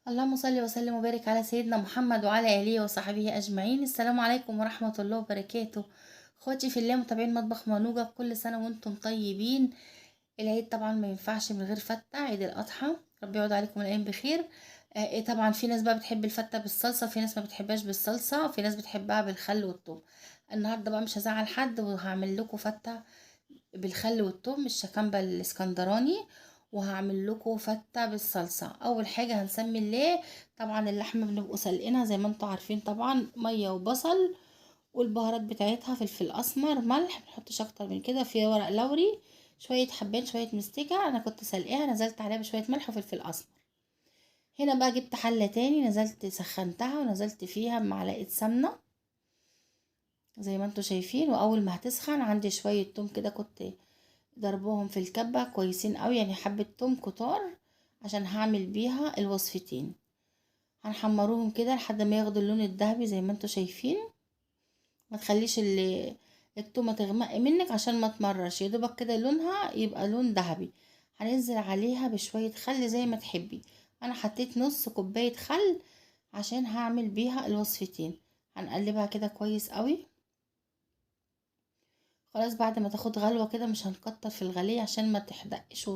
اللهم صل وسلم وبارك على سيدنا محمد وعلى آله وصحبه أجمعين. السلام عليكم ورحمة الله وبركاته. اخواتي في الله متابعين مطبخ منوجة، كل سنة وانتم طيبين. العيد طبعا ما ينفعش من غير فتة، عيد الأضحى، ربي يعود عليكم الأيام بخير. طبعا في ناس بقى بتحب الفتة بالصلصة، في ناس ما بتحبهاش بالصلصة، في ناس بتحبها بالخل والثوم. النهارده بقى مش هزعل حد وهعمل لكم فتة بالخل والثوم، الشكامبة الاسكندراني، وهعمل لكم فتة بالصلصة. اول حاجة هنسمي الله. طبعا اللحمة بنبقوا سلقينها زي ما انتوا عارفين، طبعا مية وبصل والبهارات بتاعتها فلفل اسمر ملح، منحطش اكتر من كده، في ورق لوري، شوية حبان، شوية مستكة. انا كنت سلقاها، نزلت عليها بشوية ملح وفلفل اسمر. هنا بقى جبت حلة تاني، نزلت سخنتها ونزلت فيها بمعلقة سمنة زي ما انتوا شايفين. واول ما هتسخن عندي شوية توم كده، كنت ضربهم في الكبة كويسين قوي، يعني حبة توم كتار عشان هعمل بيها الوصفتين. هنحمروهم كده لحد ما ياخدوا اللون الذهبي زي ما انتوا شايفين. ما تخليش التومة تغمق منك عشان ما تمررش، يا دوبك كده لونها يبقى لون ذهبي. هننزل عليها بشوية خل زي ما تحبي. انا حطيت نص كوباية خل عشان هعمل بيها الوصفتين. هنقلبها كده كويس قوي. خلاص بعد ما تاخد غلوة كده، مش هنكتر في الغلية عشان ما تحدقش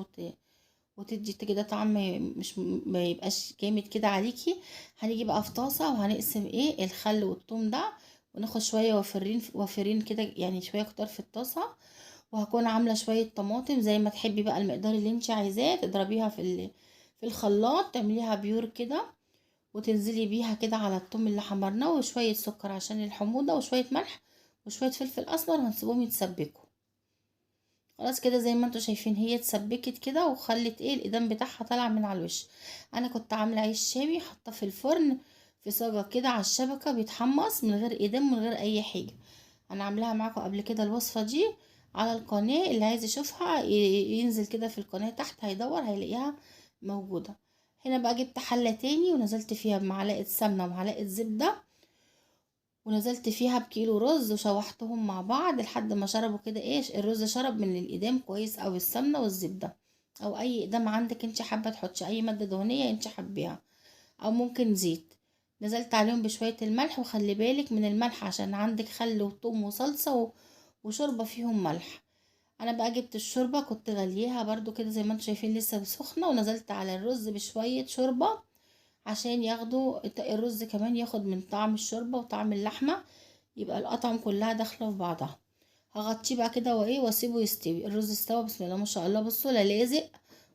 وتدي كده طعم مش ما يبقاش جامد كده عليكي. هنيجي بقى في طاسة وهنقسم الخل والثوم ده، وناخد شوية وافرين وافرين كده، يعني شوية كتار في الطاسة. وهكون عاملة شوية طماطم زي ما تحبي بقى، المقدار اللي انت عايزاه تضربيها في الخلاط، تعمليها بيور كده، وتنزلي بيها كده على الثوم اللي حمرناه، وشوية سكر عشان الحموضة، وشوية ملح، وشوية فلفل اسمر، وهنسيبهم يتسبكوا. خلاص كده زي ما انتوا شايفين هي اتسبكت كده، وخلت الإيدام بتاعها طالع من على الوش. انا كنت عامله عيش شامي حاطه في الفرن في صاجه كده على الشبكه، بيتحمص من غير ايدام من غير اي حاجه. انا عاملاها معاكم قبل كده الوصفه دي على القناه، اللي عايز يشوفها ينزل كده في القناه تحت هيدور هيلاقيها موجوده. هنا بقى جبت حله تاني ونزلت فيها بمعلقه سمنه ومعلقه زبده، ونزلت فيها بكيلو رز وشوحتهم مع بعض لحد ما شربوا كده الرز شرب من الايدام كويس، او السمنه والزبده، او اي اقدام عندك انت حابه تحطي اي ماده دهنيه انت حبيها، او ممكن زيت. نزلت عليهم بشويه الملح، وخلي بالك من الملح عشان عندك خل وثوم وصلصه وشوربه فيهم ملح. انا بقى جبت الشوربه كنت غليها برضو كده زي ما انتم شايفين لسه سخنه، ونزلت على الرز بشويه شوربه عشان ياخدوا الرز كمان ياخد من طعم الشوربة وطعم اللحمة، يبقى الأطعم كلها داخلة في بعضها. هغطيه بقى كده واسيبه يستوي. الرز استوى بسم الله ما شاء الله، بصوا لا لازق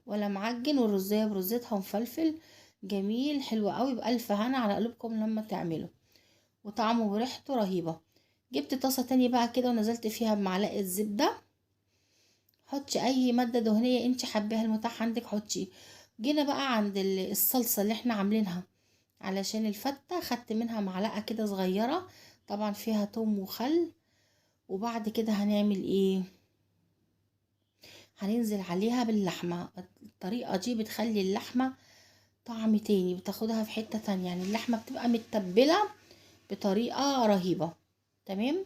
ولا معجن، والرزية برزتها مفلفل جميل حلو قوي، بألف هنا على قلوبكم لما تعملوا، وطعمه وريحته رهيبة. جبت طاسة تاني بقى كده ونزلت فيها بمعلقة زبدة. حطي اي مادة دهنية انت حباها المتاح عندك حطي. جينا بقى عند الصلصة اللي احنا عاملينها علشان الفتة، خدت منها معلقة كده صغيرة، طبعا فيها توم وخل. وبعد كده هنعمل هننزل عليها باللحمة. الطريقة دي بتخلي اللحمة طعم تاني، بتاخدها في حتة تانية، يعني اللحمة بتبقى متبلة بطريقة رهيبة. تمام.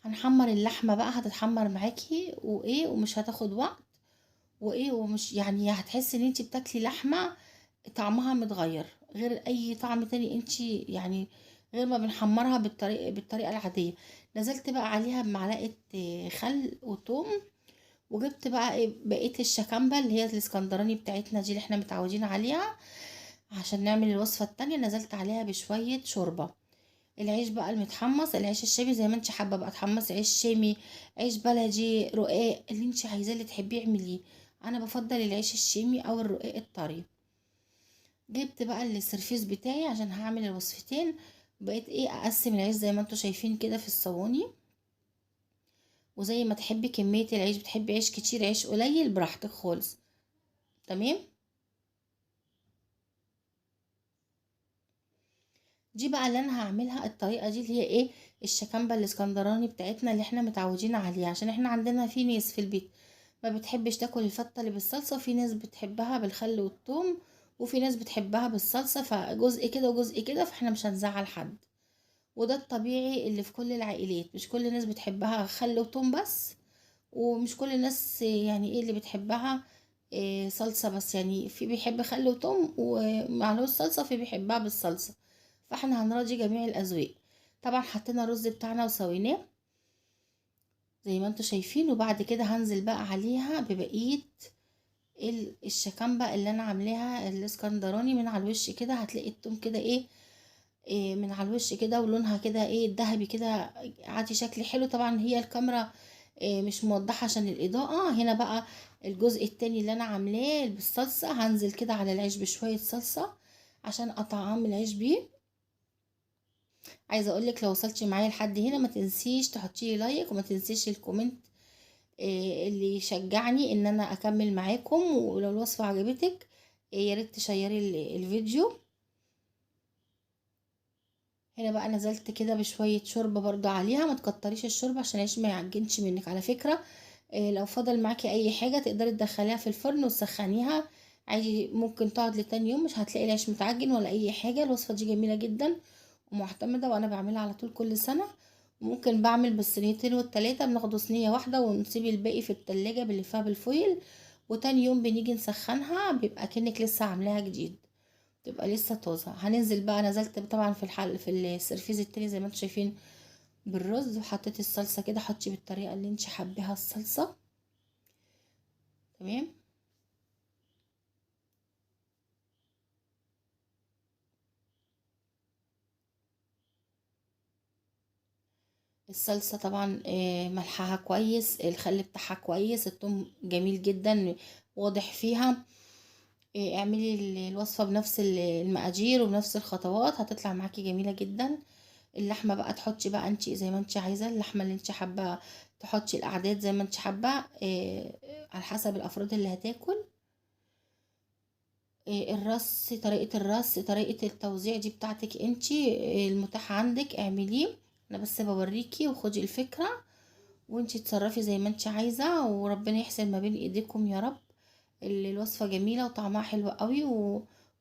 هنحمر اللحمة بقى، هتتحمر معاكي ومش هتاخد وقت، ومش يعني هتحسي ان انتي بتاكلي لحمة طعمها متغير غير اي طعم تاني انتي يعني، غير ما بنحمرها بالطريقة العادية. نزلت بقى عليها بمعلقة خل وثوم. وجبت بقى بقية الشكامبة اللي هي الاسكندراني بتاعتنا دي اللي احنا متعودين عليها عشان نعمل الوصفة التانية. نزلت عليها بشوية شوربة. العيش بقى المتحمص، العيش الشامي زي ما انت حابه بقى تحمصي، عيش شامي، عيش بلدي، رقاق، اللي انت عايزاه اللي تحبيه اعمليه. انا بفضل العيش الشامي او الرقاق الطري. جبت بقى السرفيس بتاعي عشان هعمل الوصفتين. بقيت اقسم العيش زي ما انتوا شايفين كده في الصواني، وزي ما تحبي كميه العيش، بتحبي عيش كتير عيش قليل براحتك خالص. تمام. دي بقى اللي انا هعملها الطريقه دي اللي هي الشكامبه الاسكندراني بتاعتنا اللي احنا متعودين عليها، عشان احنا عندنا في ناس في البيت ما بتحبش تاكل الفتة اللي بالصلصة، في ناس بتحبها بالخل والثوم، وفي ناس بتحبها بالصلصة، فجزء كده وجزء كده، فاحنا مش هنزعل حد. وده الطبيعي اللي في كل العائلات، مش كل الناس بتحبها خل وثوم بس، ومش كل الناس يعني اللي بتحبها صلصة بس، يعني في بيحب خل وتوم ومعلوش صلصة، في بيحبها بالصلصة، فاحنا هنراضي جميع الأذواق. طبعا حطينا الرز بتاعنا وسويناه زي ما انتوا شايفين، وبعد كده هنزل بقى عليها ببقية الشكامبة اللي انا عاملاها الاسكندراني من على الوش كده. هتلاقي التوم كده إيه من على الوش كده، ولونها كده ايه ذهبي كده، عادي شكل حلو. طبعا هي الكاميرا إيه مش موضحة عشان الإضاءة. هنا بقى الجزء التاني اللي انا عاملاه بالصلصة، هنزل كده على العيش بشوية صلصة عشان اطعم العيش بيه. عايزه اقولك لو وصلتي معايا لحد هنا ما تنسيش تحطي لي لايك، وما تنسيش الكومنت اللي يشجعني ان انا اكمل معاكم. ولو الوصفه عجبتك يا ريت تشيري الفيديو. هنا بقى نزلت كده بشويه شوربه برضو عليها، ما تكتريش الشوربه عشان العيش ما يعجنش منك. على فكره لو فضل معاكي اي حاجه تقدري تدخليها في الفرن وتسخنيها عادي، ممكن تقعد لتاني يوم مش هتلاقي العيش متعجن ولا اي حاجه. الوصفه دي جميله جدا ومعتمده، وانا بعملها على طول كل سنه. ممكن بعمل بالصينيتين والتلاتة، بناخده صينية واحدة ونسيب الباقي في التلاجة بنلفها بالفويل، وتاني يوم بنيجي نسخنها بيبقى كأنك لسه عاملاها جديد، تبقى لسه طازة. هننزل بقى، نزلت طبعا في الحل في السرفيز التاني زي ما انتم شايفين بالرز، وحطيت الصلصة كده. حطي بالطريقة اللي انت حبيها الصلصة. تمام. الصلصة طبعا ملحها كويس، الخل بتاعها كويس، الثوم جميل جدا واضح فيها. اعملي الوصفة بنفس المقادير وبنفس الخطوات، هتطلع معاكي جميلة جدا. اللحمة بقى تحطي بقى انتي زي ما انتي عايزة، اللحمة اللي انتي حابة تحطي الاعداد زي ما انتي حابة، على حسب الافراد اللي هتاكل. الرص، طريقة الرص، طريقة التوزيع دي بتاعتك انتي، المتاح عندك اعمليه. انا بس بوريكي وخدي الفكرة، وانتي تصرفي زي ما انتي عايزة، وربنا يحسن ما بين ايديكم يا رب. الوصفة جميلة وطعمها حلو قوي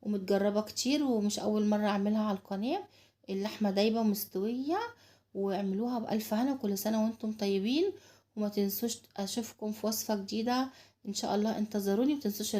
ومتجربة كتير ومش اول مرة اعملها على القناة. اللحمة دايبة ومستوية، واعملوها بألف هنا، وكل سنة وانتم طيبين. وما تنسوش اشوفكم في وصفة جديدة ان شاء الله. انتظروني، متنسوش